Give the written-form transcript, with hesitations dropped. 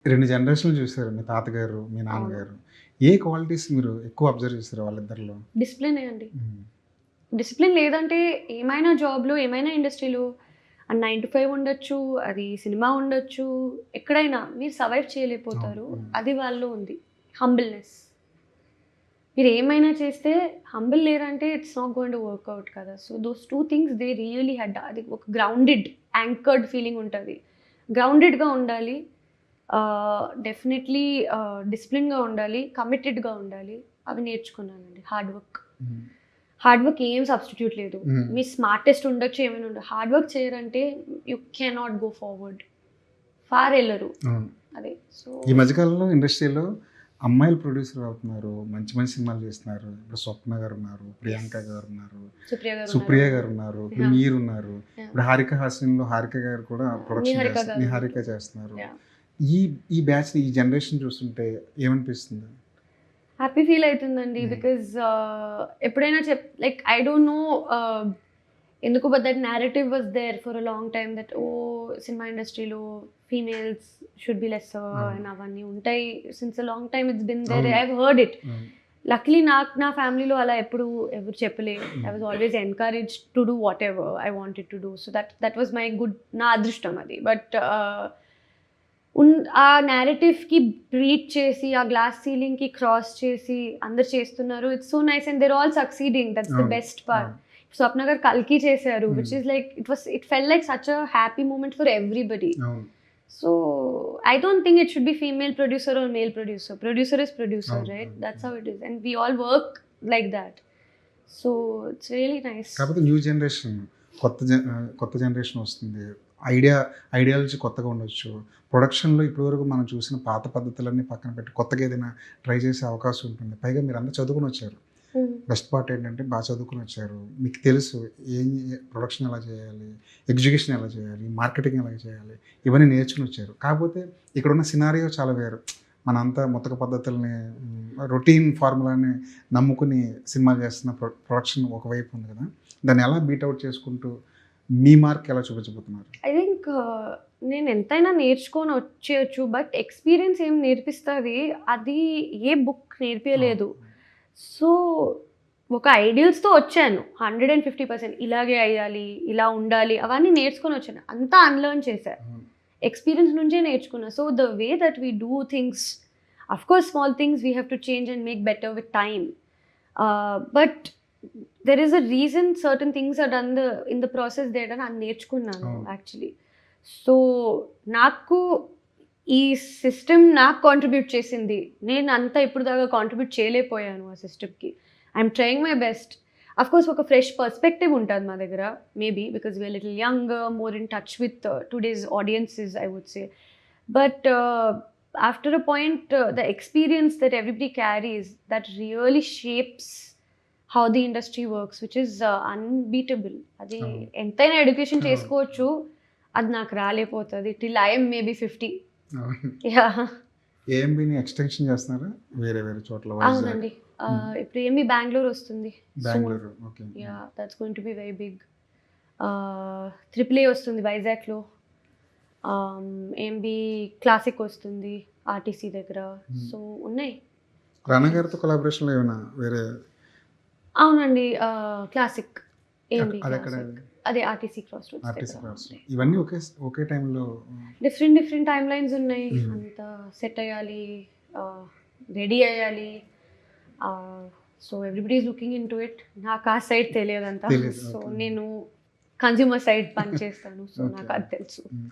2 జనరేషన్‌లు చూసారు. మీ తాతగారు, మీ అవును. నాన్నగారు. ఏ క్వాలిటీస్ మీరు ఎక్కువ అబ్జర్వ్ చేసారు వాళ్ళిద్దరిలో? డిసిప్లినే అండి. హ్మ్. డిసిప్లిన్ లేదంటే ఏమైనా జాబ్‌లో, ఏమైనా ఇండస్ట్రీలో 9-5 ఉండొచ్చు, అది సినిమా ఉండొచ్చు, ఎక్కడైనా మీరు సర్వైవ్ అవును. చేయలేకపోతారు. హ్మ్. అది వాళ్ళలో ఉంది. హంబుల్‌నెస్. మీరేమైనా చేస్తే హంబుల్ లేరంటే it's not going to work out కదా! So, those 2 things they really had అది ఒక గ్రౌండెడ్, యాంకర్డ్ ఫీలింగ్ ఉంటది. గ్రౌండెడ్‌గా ఉండాలి. డెఫినెట్‌లీ డిసిప్లిన్‌గా ఉండాలి. కమిటెడ్‌గా ఉండాలి. అవి నేర్చుకున్నానండి. Hard work. Hmm. Hard work ఏం సబ్స్టిట్యూట్ లేదు. హ్మ్. మీ స్మార్టెస్ట్ ఉండొచ్చు, ఏమైనా ఉండొచ్చు. హార్డ్ వర్క్ చేయరంటే you cannot go forward. Far ఎళ్ళరు. అవును. అదే. సో, ఈ మధ్య కాలంలో ఇండస్ట్రీలో అమ్మాయిలు ప్రొడ్యూసర్ అవుతున్నారు. మంచి మంచి సినిమాలు చేస్తున్నారు. ఇప్పుడు 'స్వప్న' గారున్నారు, యెస్. 'ప్రియాంక' గారున్నారు, సుప్రియ గారున్నారు. 'సుప్రియ' గారున్నారు, ఇప్పుడు యాహ్! మీరున్నారు. యాహ్! ఇప్పుడు 'హారిక హాసిన్‌లో' 'హారిక' గారు కూడా ప్రొడక్షన్ నిహారిక చేస్తున్నారు. గారు ఉన్నారు. 'నిహారిక' చేస్తున్నారు. యాహ్! ఈ ఈ బ్యాచ్‌ని, ఈ జనరేషన్ చూస్తుంటే ఏమనిపిస్తుంది? హ్యాపీ ఫీల్ అయితుందండి. హ్మ్. బికాజ్ ఎప్పుడైనా లైక్ ఐ డోంట్ నో ఎందుకు but that narrative was there for a long time that cinema ఇండస్ట్రీలో ఫీమేల్స్ షుడ్ బి లెస్సర్ అవును. అండ్ అవన్నీ ఉంటాయి. Since a long time it's been there. అవును. I have heard it. అవును. Luckily నా ఫ్యామిలీలో అలా ఎప్పుడు ఎవరు చెప్పలే. I was hmm. Always encouraged to do whatever I wanted to do. So that was my good, నా అదృష్టం అది. బట్ ఆ నేరేటివ్‌కి బ్రీచ్ చేసి, ఆ గ్లాస్ సీలింగ్‌కి క్రాస్ చేసి అందరూ చేస్తున్నారు. It's so nice and they are all succeeding. That's the అవును. Best part. అవును. స్వప్న గారు 'కల్కి' చేశారు. Which hmm. Is like it felt like such a happy moment for everybody. అవును. So I don't think it should be female producer or male producer. Producer is producer, అవును. right? అవును. That's how it is. And we all work like that. So it's really nice. కాకపోతే new generation కొత్త generation వస్తుంది. Ideology కొత్తగా ఉండొచ్చు. ప్రొడక్షన్‌లో ఇప్పటివరకు మనం చూసిన పాత పద్ధతులన్నీ పక్కన పెట్టి కొత్తగా ఏదైనా ట్రై చేసే అవకాశం ఉంటుంది. పైగా మీరంతా చదువుకొనొచ్చారు. Hmm. బెస్ట్ పార్ట్ ఏంటంటే చదువుకొనొచ్చారు. మీకు తెలుసు ఏం ప్రొడక్షన్ ఎలా చేయాలి, ఎగ్జిక్యూషన్ ఎలా చేయాలి, మార్కెటింగ్ ఎలా చేయాలి, ఇవన్నీ నేర్చుకొనొచ్చారు. కాకపోతే ఇక్కడున్న సినారియో చాలా వేరు. మనంతా ముతక పద్ధతుల్ని, రొటీన్ ఫార్ములాని నమ్ముకుని సినిమాలు చేస్తున్న ప్రొడక్షన్ ఒకవైపు ఉంది కదా! దాన్ని ఎలా బీట్ ఔట్ చేసుకుంటూ మీ మార్క్ ఎలా చూపించబోతున్నారు? I think నేను ఎంతైనా నేర్చుకొని వచ్చేయొచ్చు. బట్ ఎక్స్‌పీరియన్స్ ఏం నేర్పిస్తది, అది ఏ బుక్ నేర్పియలేదు. సో ఒక ఐడియల్స్‌తో వచ్చాను. 150% ఇలాగే అయ్యాలి, ఇలా ఉండాలి అవన్నీ నేర్చుకొని వచ్చాను. అంతా అన్‌లెర్న్ చేశా. అవును. ఎక్స్‌పీరియన్స్ నుంచే నేర్చుకున్నా. So the way that we do things, of course small things we have to change and make better with time. But there is a reason certain things are done in the process there అని నేర్చుకున్నాను అవును. Actually. So నాకు ఈ system నాకు contribute చేసింది. నేను అంతా ఇప్పుడు దాకా కాంట్రిబ్యూట్ చేయలేకపోయాను ఆ సిస్టమ్‌కి. I'm trying my best. Of course ఒక ఫ్రెష్ పర్స్పెక్టివ్ ఉంటది మా దగ్గర. Maybe because we are little younger, more in touch with today's audiences I would say. But after a point, the experience that everybody carries that really shapes how the industry works, which is unbeatable. అది అవును. ఎంతైనా education అవును. చేసుకోవచ్చు. అది నాకు రాలేపోతది. Till I am maybe 50. అవును. Yeah! ఏఎంబీని extension చేస్తున్నారా? వేరే వేరే చోట్ల వైజాగ్, అవునండి. హ్మ్. ఇప్పుడు ఏమి బెంగుళూరు వస్తుంది soon. Bengaluru. Okay. Yeah! That's going to be very big. Triple A వస్తుంది వైజాగ్‌లో. ఏఎంబీ క్లాసిక్ వస్తుంది ఆర్టీసీ దగ్గర. హ్మ్. సో ఉన్నాయి. రానా గారితో కొలాబరేషన్‌లో ఏమైనా వేరే అవునండి. క్లాసిక్. ఏఎంబీ అదెక్కడ? క్లాసిక్. అదే ఆర్టీసీ క్రాస్ రోడ్స్ ఆర్టీసీ దగ్గర క్రాస్. ఉంది. ఇవన్నీ ఒకే టైంలో. డిఫరెంట్ టైమ్ లైన్స్ ఉన్నాయి. హ్మ్. అంతా సెట్ అయ్యాలి. రెడీ అయ్యాలి. So everybody is looking into it. నాకు ఆ సైడ్ తెలియదంతా. తెలీదు. So okay. నేను కన్స్యూమర్ సైడ్ పని చేస్తాను. So okay. నాకు అది తెలుసు. హ్మ్.